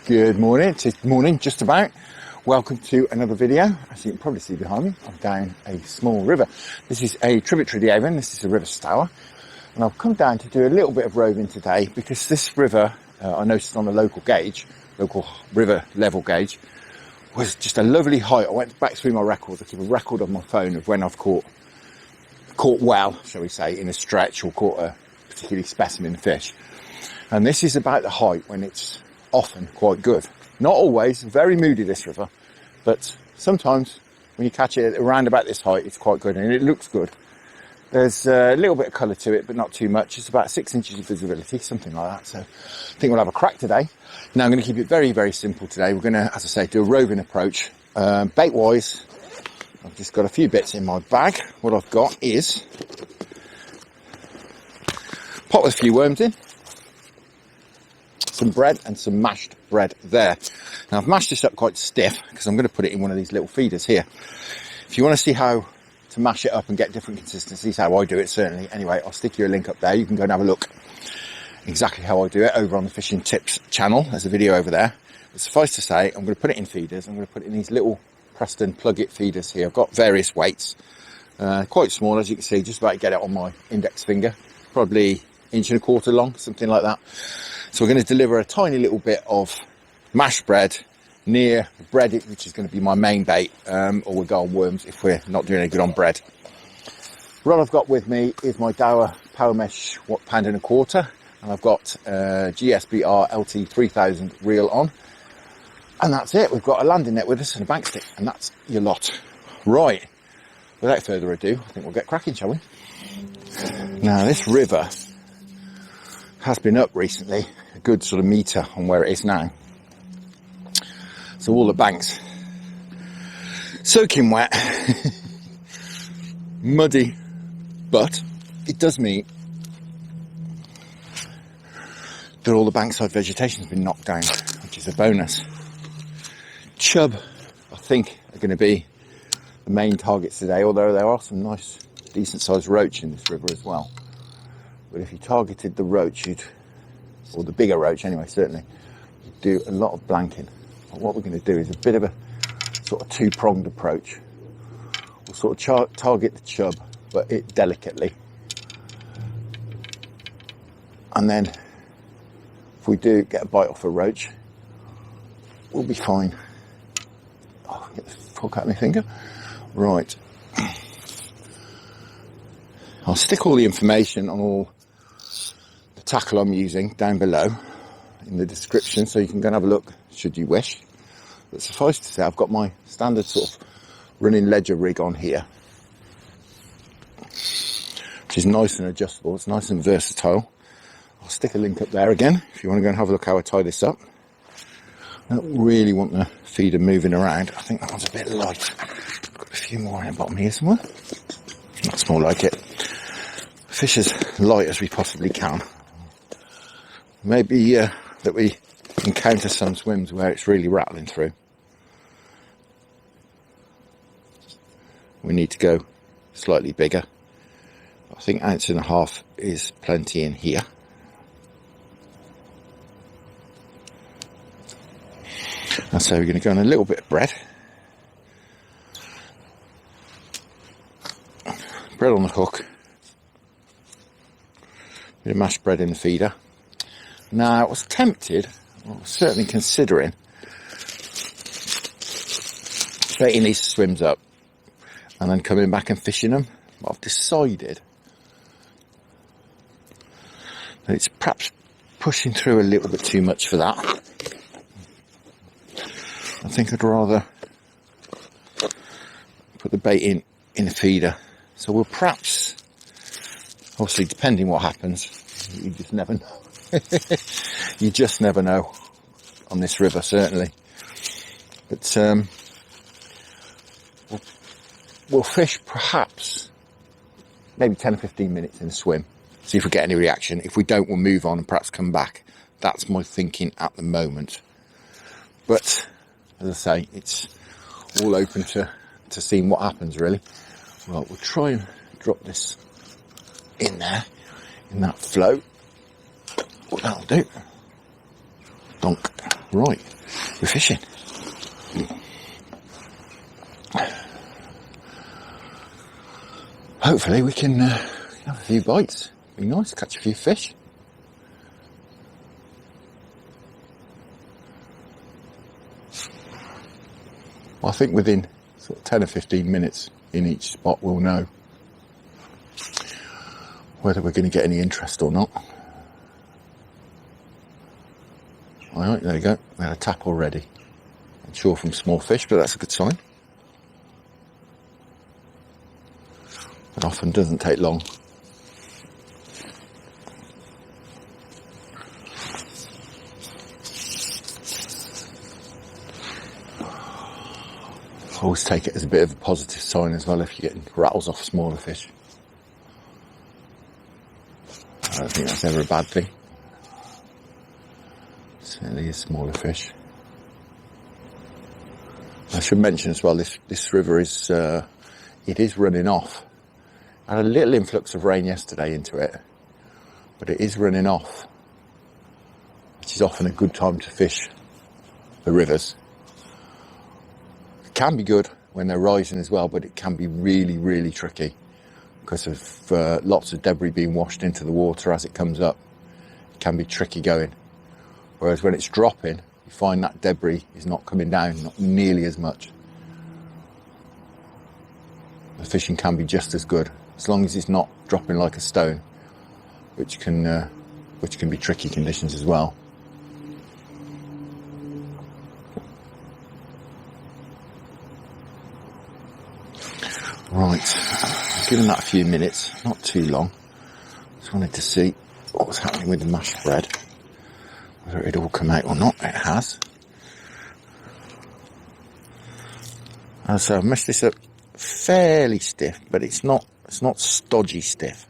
Good morning, it's morning just about. Welcome to another video. As you can probably see behind me, I'm down a small river. This is a tributary of the Avon, this is the River Stour. And I've come down to do a little bit of roving today because this river, I noticed on the local river level gauge, was just a lovely height. I went back through my records. I keep a record on my phone of when I've caught well, shall we say, in a stretch, or caught a particularly specimen fish. And this is about the height when it's often quite good. Not always, very moody this river, but sometimes when you catch it around about this height, it's quite good and it looks good. There's a little bit of colour to it, but not too much. It's about 6 inches of visibility, something like that. So I think we'll have a crack today. Now I'm going to keep it very, very simple today. We're going to, as I say, do a roving approach. Bait-wise, I've just got a few bits in my bag. What I've got is a pot with a few worms in, some bread and some mashed bread there. Now I've mashed this up quite stiff because I'm going to put it in one of these little feeders here. If you want to see how to mash it up and get different consistencies, how I do it, certainly. Anyway, I'll stick you a link up there. You can go and have a look exactly how I do it over on the Fishing Tips channel. There's a video over there. But suffice to say, I'm going to put it in feeders. I'm going to put it in these little Preston plug-it feeders here. I've got various weights, quite small, as you can see, just about to get it on my index finger, probably 1.25 inches long, something like that. So we're going to deliver a tiny little bit of mashed bread near the bread, which is going to be my main bait, or we'll go on worms if we're not doing any good on bread. What I've got with me is my Dower Power Mesh £1.25, and I've got GSBR LT 3000 reel on, and that's it. We've got a landing net with us and a bank stick, and that's your lot. Right, without further ado, I think we'll get cracking, shall we? Now this river has been up recently, a good sort of metre on where it is now. So all the banks soaking wet, muddy, but it does mean that all the bankside vegetation has been knocked down, which is a bonus. Chub, I think, are going to be the main targets today, although there are some nice, decent sized roach in this river as well. But if you targeted the roach, or the bigger roach anyway, certainly, you'd do a lot of blanking. But what we're going to do is a bit of a sort of two-pronged approach. We'll sort of target the chub, but it delicately. And then, if we do get a bite off a roach, we'll be fine. Oh, get the fuck out of my finger. Right. I'll stick all the information on all the tackle I'm using down below in the description, so you can go and have a look should you wish. But suffice to say, I've got my standard sort of running ledger rig on here, which is nice and adjustable. It's nice and versatile. I'll stick a link up there again if you want to go and have a look how I tie this up. I don't really want the feeder moving around. I think that one's a bit light. I've got a few more in the bottom here somewhere. That's more like it. Fish as light as we possibly can. Maybe that we encounter some swims where it's really rattling through. We need to go slightly bigger. I think 1.5 ounces is plenty in here. And so we're going to go on a little bit of bread. Bread on the hook. Bit of mashed bread in the feeder. Now I was tempted, I was certainly considering baiting these swims up and then coming back and fishing them, but I've decided that it's perhaps pushing through a little bit too much for that. I think I'd rather put the bait in the feeder. So we'll perhaps, obviously depending what happens, you just never know. You just never know on this river, certainly. But we'll fish perhaps maybe 10 or 15 minutes in a swim, see if we get any reaction. If we don't, we'll move on and perhaps come back. That's my thinking at the moment. But as I say, it's all open to seeing what happens, really. Right, we'll try and drop this in there, in that flow. Well, that'll do. Donk. Right. we're fishing. Hopefully we can have a few bites. Be nice to catch a few fish. Well, I think within sort of 10 or 15 minutes in each spot we'll know whether we're going to get any interest or not. Alright, there you go. We had a tap already. I'm sure from small fish, but that's a good sign. It often doesn't take long. I always take it as a bit of a positive sign as well if you're getting rattles off smaller fish. I don't think that's ever a bad thing. Certainly is smaller fish. I should mention as well, this river is, it is running off. I had a little influx of rain yesterday into it, but it is running off, which is often a good time to fish the rivers. It can be good when they're rising as well, but it can be really, really tricky because of lots of debris being washed into the water as it comes up. It can be tricky going. Whereas when it's dropping, you find that debris is not coming down, not nearly as much. The fishing can be just as good, as long as it's not dropping like a stone, which can be tricky conditions as well. Right, given that a few minutes, not too long. Just wanted to see what was happening with the mashed bread. Whether it'd all come out or not. It has. So I've messed this up fairly stiff, but it's not stodgy stiff,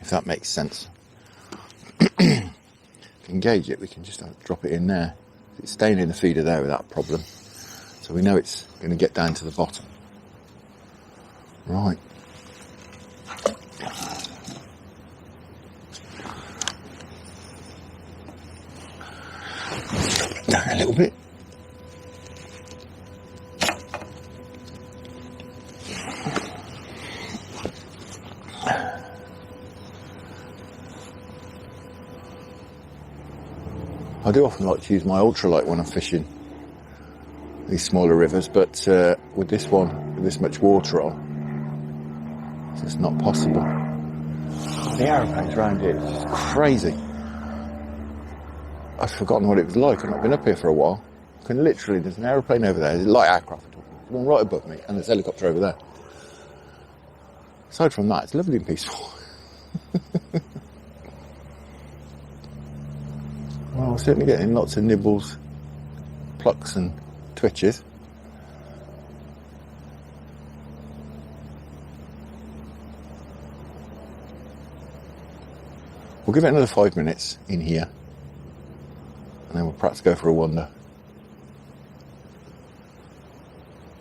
if that makes sense. If you engage it, we can just drop it in there. It's staying in the feeder there without problem. So we know it's going to get down to the bottom. Right. Down a little bit. I do often like to use my ultralight when I'm fishing these smaller rivers, but with this one, with this much water on, it's just not possible. The aeroplanes around here, it's just crazy. I've forgotten what it was like. I've not been up here for a while. I can literally, there's an aeroplane over there, there's a light aircraft, one right above me, and there's a helicopter over there. Aside from that, it's lovely and peaceful. Well, we're certainly getting lots of nibbles, plucks and twitches. We'll give it another 5 minutes in here, and then we'll perhaps go for a wander.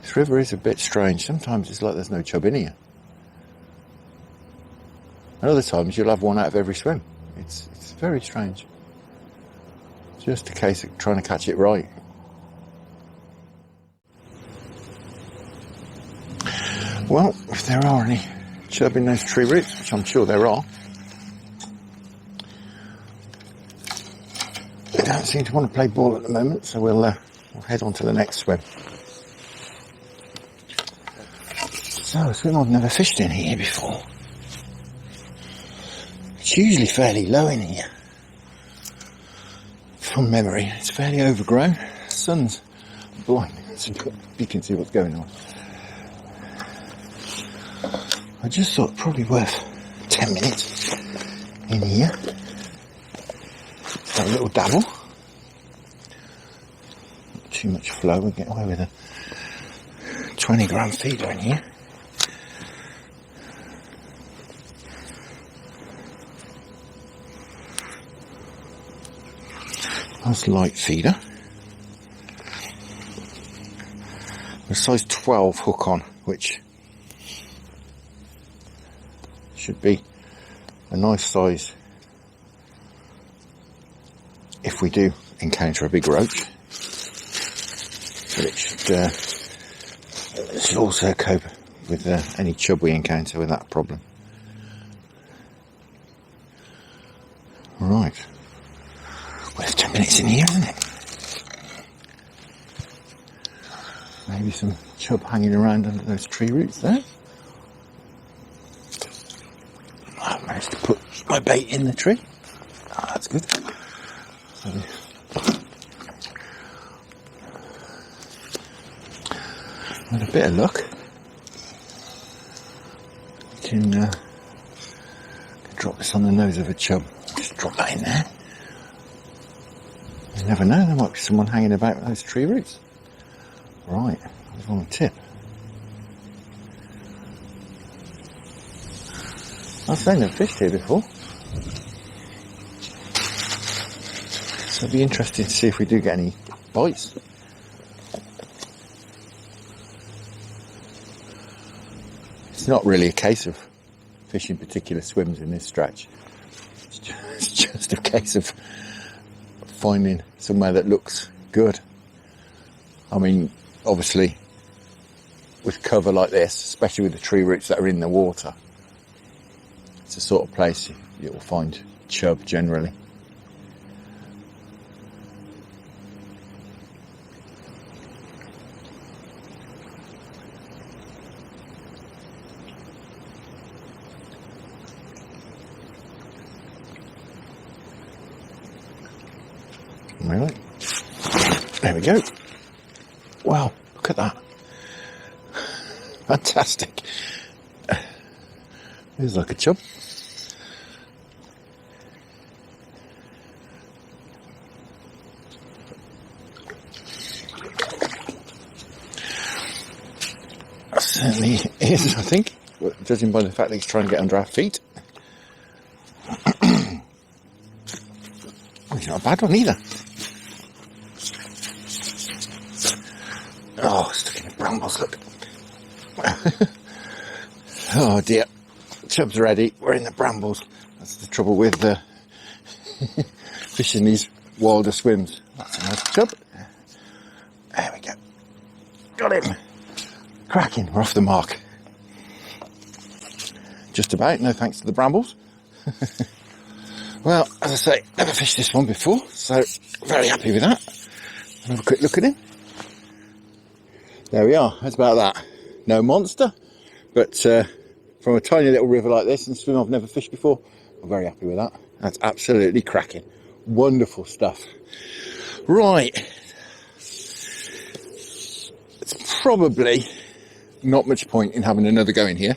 This river is a bit strange. Sometimes it's like there's no chub in here. And other times you'll have one out of every swim. It's very strange. Just a case of trying to catch it right. Well, if there are any chub in those tree roots, which I'm sure there are, they don't seem to want to play ball at the moment, so we'll head on to the next swim. So, a swim I've never fished in here before. It's usually fairly low in here. From memory, it's fairly overgrown. The sun's blinding, so you can see what's going on. I just thought probably worth 10 minutes in here. Have a little dabble. Not too much flow, we'll get away with a 20 gram feeder in here. That's light feeder. A size 12 hook on, which should be a nice size if we do encounter a big roach. but it should also cope with any chub we encounter without a problem. Right, well, it's 10 minutes in here, isn't it? Maybe some chub hanging around under those tree roots there. I've managed to put my bait in the tree. Oh, that's good. So, with a bit of luck, you can drop this on the nose of a chub. Just drop that in there. You never know, there might be someone hanging about with those tree roots. Right, there's one tip. I've seen them fished here before. So it'll be interesting to see if we do get any bites. It's not really a case of fishing particular swims in this stretch. It's just a case of finding somewhere that looks good. I mean, obviously, with cover like this, especially with the tree roots that are in the water, it's the sort of place you'll find chub generally. Really? There we go. Wow, look at that. Fantastic. There's like a chub. That certainly is, I think, judging by the fact that he's trying to get under our feet. Oh, he's not a bad one either. Oh, stuck in the brambles, look. Oh dear. Chub's ready. We're in the brambles. That's the trouble with fishing these wilder swims. That's a nice chub. There we go. Got him. Cracking. We're off the mark. Just about. No thanks to the brambles. Well, as I say, never fished this one before, so very happy with that. Have a quick look at him. There we are. That's about that. No monster, but from a tiny little river like this and swim I've never fished before, I'm very happy with that. That's absolutely cracking. Wonderful stuff. Right. It's probably not much point in having another go in here.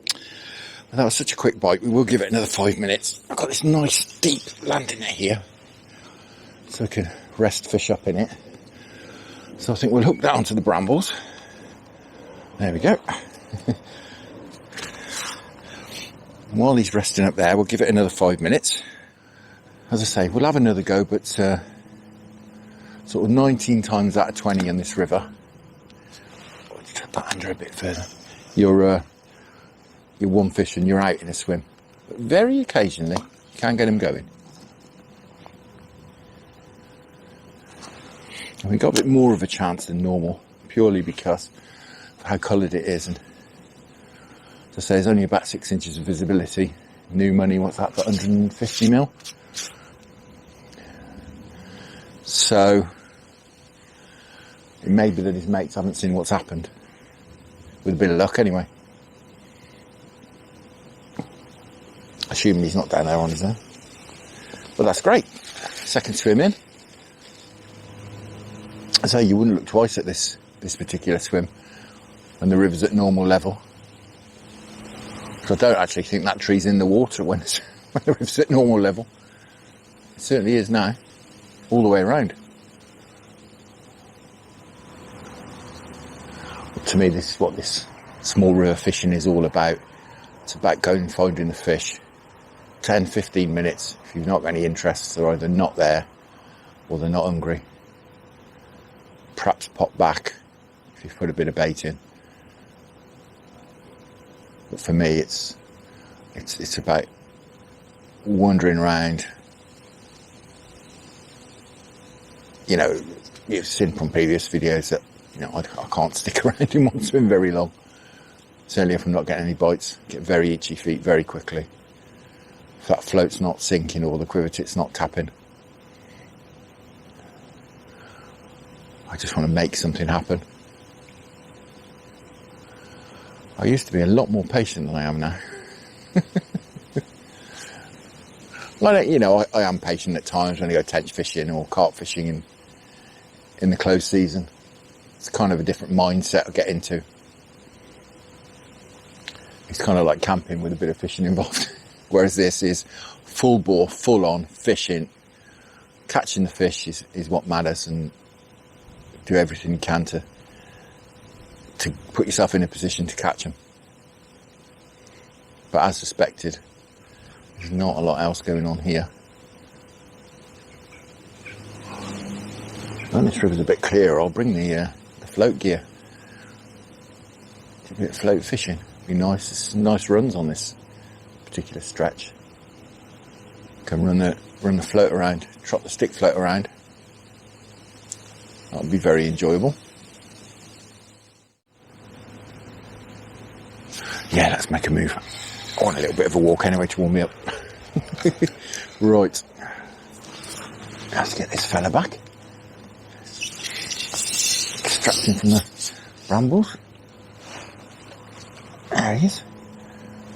But that was such a quick bite. We will give it another 5 minutes. I've got this nice deep landing net here, so I can rest fish up in it. So I think we'll hook that onto the brambles. There we go. While he's resting up there, we'll give it another 5 minutes. As I say, we'll have another go, but sort of 19 times out of 20 on this river. Oh, just trap that under a bit further. You're one fish and you're out in a swim. But very occasionally, you can get them going. And we got a bit more of a chance than normal, purely because of how coloured it is. And as I say, there's only about 6 inches of visibility. New money, what's that, for 150 mil? So, it may be that his mates haven't seen what's happened. With a bit of luck, anyway. Assuming he's not down there on his own. But that's great. Second swim in. I say you wouldn't look twice at this particular swim when the river's at normal level. Because I don't actually think that tree's in the water when the river's at normal level. It certainly is now, all the way around. But to me, this is what this small river fishing is all about. It's about going and finding the fish. 10, 15 minutes. If you've not got any interests, they're either not there or they're not hungry. Perhaps pop back if you've put a bit of bait in. But for me, it's about wandering around, you know, you've seen from previous videos that, you know, I can't stick around in one swim very long. Certainly if I'm not getting any bites, get very itchy feet very quickly. If that float's not sinking or the quiver tip's not tapping, I just want to make something happen. I used to be a lot more patient than I am now. Well, you know, I am patient at times when I go tench fishing or carp fishing in the closed season. It's kind of a different mindset I get into. It's kind of like camping with a bit of fishing involved. Whereas this is full bore, full on fishing. Catching the fish is what matters, and do everything you can to put yourself in a position to catch them. But as suspected, there's not a lot else going on here. When this river's a bit clearer, I'll bring the float gear. Do a bit of float fishing. Be nice. There's some nice runs on this particular stretch. Can run the float around, trot the stick float around. That'll be very enjoyable. Yeah, let's make a move. I want a little bit of a walk anyway to warm me up. Right. Let's get this fella back. Extract him from the brambles. There he is.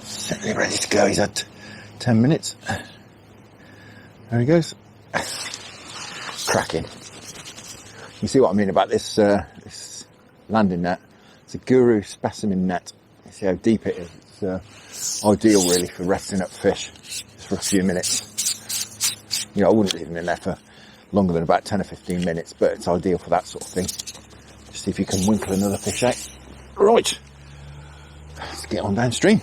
Certainly ready to go. He's had 10 minutes. There he goes. Cracking. You see what I mean about this this landing net? It's a Guru specimen net. You see how deep it is. It's ideal really for resting up fish just for a few minutes. You know, I wouldn't leave them in there for longer than about 10 or 15 minutes, but it's ideal for that sort of thing. Just see if you can winkle another fish out. Right. Let's get on downstream.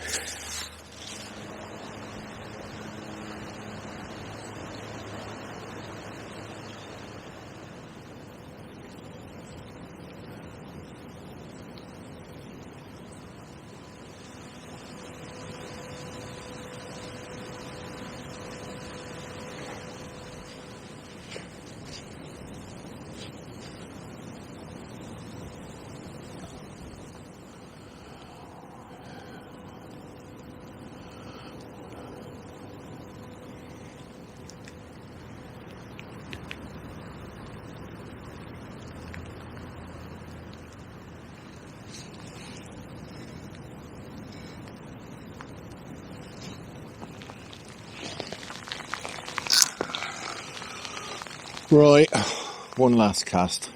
Right, one last cast.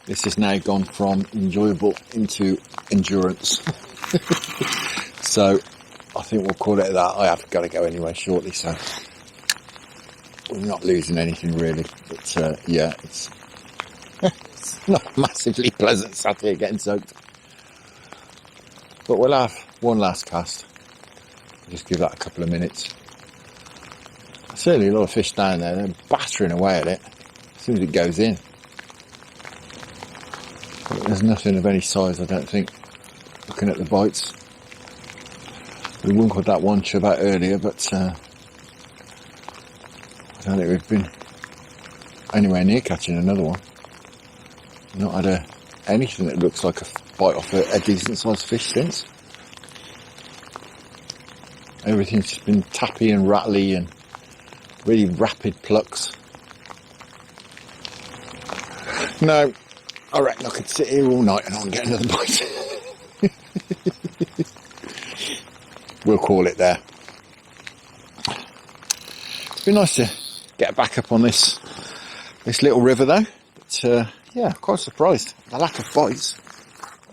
This has now gone from enjoyable into endurance. So I think we'll call it that. I have got to go anyway shortly, so we're not losing anything really. But yeah, it's not massively pleasant sat here getting soaked. But we'll have one last cast. Just give that a couple of minutes. Certainly a lot of fish down there. They're battering away at it as soon as it goes in. But there's nothing of any size, I don't think, looking at the bites. We winkled that one chub out earlier, but I don't think we've been anywhere near catching another one. Not had anything that looks like a bite off a decent sized fish since. Everything's just been tappy and rattly and really rapid plucks. No, I reckon I could sit here all night and not get another bite. We'll call it there. It's been nice to get back up on this little river though. But yeah, quite surprised. The lack of bites.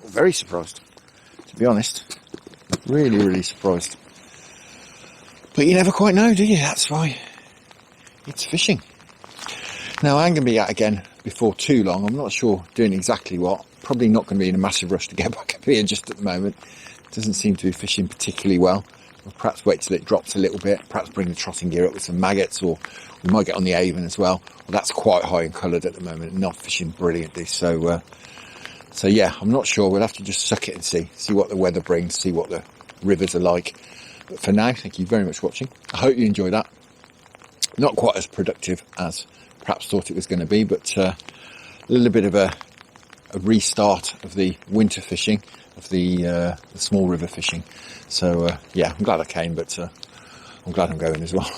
Very surprised, to be honest. Really, really surprised. But you never quite know, do you? That's why it's fishing. Now, I'm going to be out again before too long. I'm not sure doing exactly what. Probably not going to be in a massive rush to get back up here just at the moment. Doesn't seem to be fishing particularly well. We'll perhaps wait till it drops a little bit. Perhaps bring the trotting gear up with some maggots, or we might get on the Avon as well. Well, that's quite high and coloured at the moment. Not fishing brilliantly. So yeah, I'm not sure. We'll have to just suck it and see what the weather brings, see what the rivers are like. But for now, thank you very much for watching. I hope you enjoyed that. Not quite as productive as perhaps thought it was going to be, but little bit of a restart of the winter fishing, of the small river fishing. So yeah, I'm glad I came, but I'm glad I'm going as well.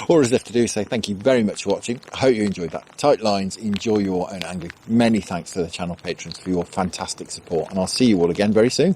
All there's left to do is say thank you very much for watching. I hope you enjoyed that. Tight lines, enjoy your own angling. Many thanks to the channel patrons for your fantastic support, and I'll see you all again very soon.